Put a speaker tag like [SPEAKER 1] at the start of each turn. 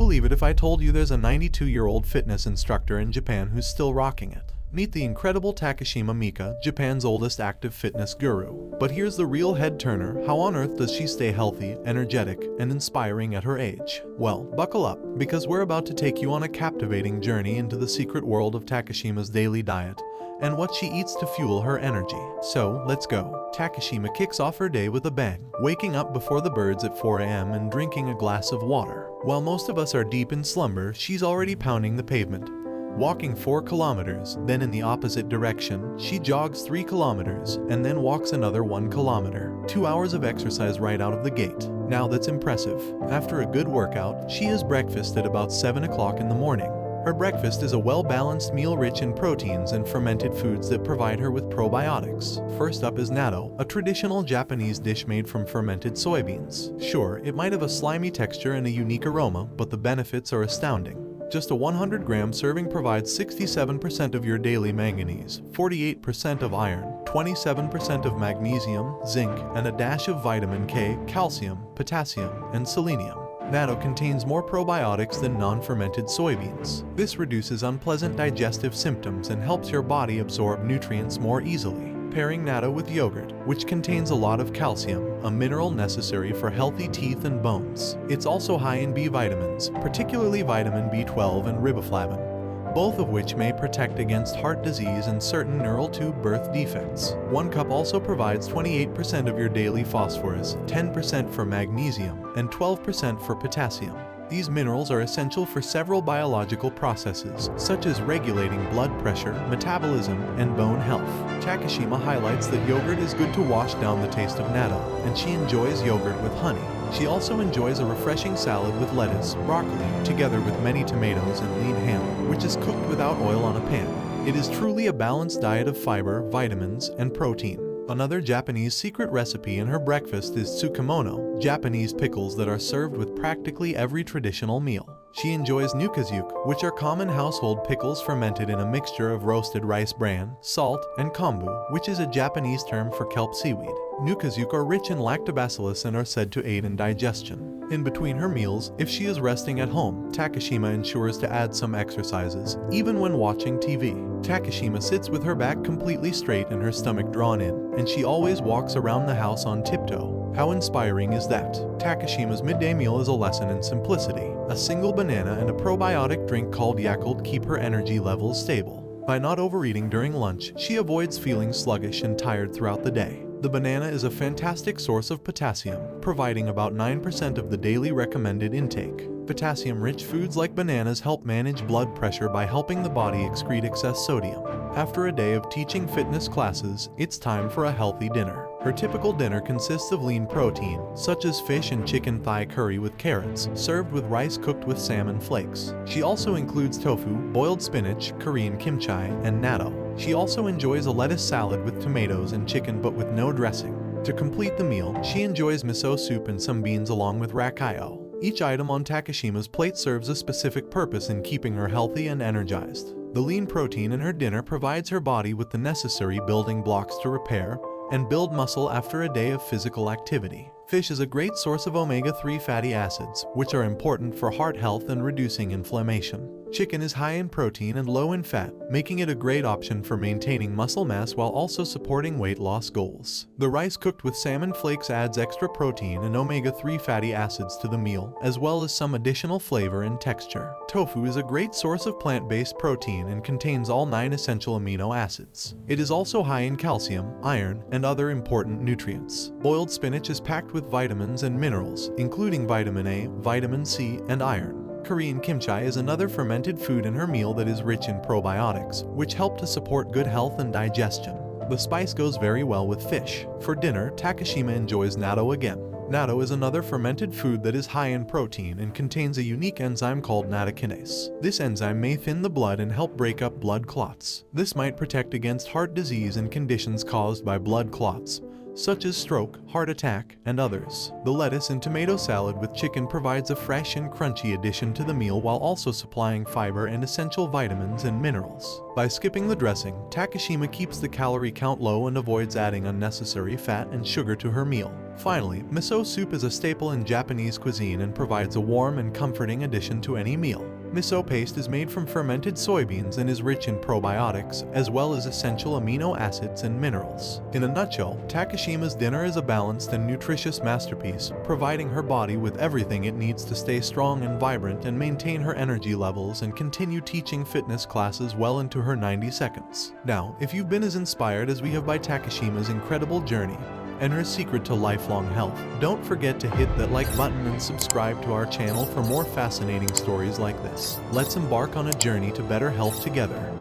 [SPEAKER 1] believe it if I told you there's a 92-year-old fitness instructor in Japan who's still rocking it. Meet the incredible Takishima Mika, Japan's oldest active fitness guru. But here's the real head-turner: how on earth does she stay healthy, energetic, and inspiring at her age? Well, buckle up, because we're about to take you on a captivating journey into the secret world of Takishima's daily diet and what she eats to fuel her energy. So, let's go. Takishima kicks off her day with a bang, waking up before the birds at 4 a.m. and drinking a glass of water. While most of us are deep in slumber, she's already pounding the pavement, walking 4 kilometers, then in the opposite direction, she jogs 3 kilometers, and then walks another 1 kilometer. 2 hours of exercise right out of the gate. Now that's impressive. After a good workout, she has breakfast at about 7 o'clock in the morning. Her breakfast is a well-balanced meal rich in proteins and fermented foods that provide her with probiotics. First up is natto, a traditional Japanese dish made from fermented soybeans. Sure, it might have a slimy texture and a unique aroma, but the benefits are astounding. Just a 100-gram serving provides 67% of your daily manganese, 48% of iron, 27% of magnesium, zinc, and a dash of vitamin K, calcium, potassium, and selenium. Natto contains more probiotics than non-fermented soybeans. This reduces unpleasant digestive symptoms and helps your body absorb nutrients more easily. Pairing natto with yogurt, which contains a lot of calcium, a mineral necessary for healthy teeth and bones. It's also high in B vitamins, particularly vitamin B12 and riboflavin, both of which may protect against heart disease and certain neural tube birth defects. 1 cup also provides 28% of your daily phosphorus, 10% for magnesium, and 12% for potassium. These minerals are essential for several biological processes, such as regulating blood pressure, metabolism, and bone health. Takishima highlights that yogurt is good to wash down the taste of natto, and she enjoys yogurt with honey. She also enjoys a refreshing salad with lettuce, broccoli, together with many tomatoes and lean ham, which is cooked without oil on a pan. It is truly a balanced diet of fiber, vitamins, and protein. Another Japanese secret recipe in her breakfast is tsukemono, Japanese pickles that are served with practically every traditional meal. She enjoys nukazuke, which are common household pickles fermented in a mixture of roasted rice bran, salt, and kombu, which is a Japanese term for kelp seaweed. Nukazuke are rich in lactobacillus and are said to aid in digestion. In between her meals, if she is resting at home, Takishima ensures to add some exercises, even when watching TV. Takishima sits with her back completely straight and her stomach drawn in, and she always walks around the house on tiptoe. How inspiring is that? Takishima's midday meal is a lesson in simplicity. A single banana and a probiotic drink called Yakult keep her energy levels stable. By not overeating during lunch, she avoids feeling sluggish and tired throughout the day. The banana is a fantastic source of potassium, providing about 9% of the daily recommended intake. Potassium-rich foods like bananas help manage blood pressure by helping the body excrete excess sodium. After a day of teaching fitness classes, it's time for a healthy dinner. Her typical dinner consists of lean protein, such as fish and chicken thigh curry with carrots, served with rice cooked with salmon flakes. She also includes tofu, boiled spinach, Korean kimchi, and natto. She also enjoys a lettuce salad with tomatoes and chicken but with no dressing. To complete the meal, she enjoys miso soup and some beans along with rakayo. Each item on Takishima's plate serves a specific purpose in keeping her healthy and energized. The lean protein in her dinner provides her body with the necessary building blocks to repair and build muscle after a day of physical activity. Fish is a great source of omega-3 fatty acids, which are important for heart health and reducing inflammation. Chicken is high in protein and low in fat, making it a great option for maintaining muscle mass while also supporting weight loss goals. The rice cooked with salmon flakes adds extra protein and omega-3 fatty acids to the meal, as well as some additional flavor and texture. Tofu is a great source of plant-based protein and contains all 9 essential amino acids. It is also high in calcium, iron, and other important nutrients. Boiled spinach is packed with vitamins and minerals, including vitamin A, vitamin C, and iron. Korean kimchi is another fermented food in her meal that is rich in probiotics, which help to support good health and digestion. The spice goes very well with fish. For dinner, Takishima enjoys natto again. Natto is another fermented food that is high in protein and contains a unique enzyme called nattokinase. This enzyme may thin the blood and help break up blood clots. This might protect against heart disease and conditions caused by blood clots, such as stroke, heart attack, and others. The lettuce and tomato salad with chicken provides a fresh and crunchy addition to the meal while also supplying fiber and essential vitamins and minerals. By skipping the dressing, Takishima keeps the calorie count low and avoids adding unnecessary fat and sugar to her meal. Finally, miso soup is a staple in Japanese cuisine and provides a warm and comforting addition to any meal. Miso paste is made from fermented soybeans and is rich in probiotics, as well as essential amino acids and minerals. In a nutshell, Takishima's dinner is a balanced and nutritious masterpiece, providing her body with everything it needs to stay strong and vibrant and maintain her energy levels and continue teaching fitness classes well into her 90 seconds. Now, if you've been as inspired as we have by Takishima's incredible journey and her secret to lifelong health, don't forget to hit that like button and subscribe to our channel for more fascinating stories like this. Let's embark on a journey to better health together.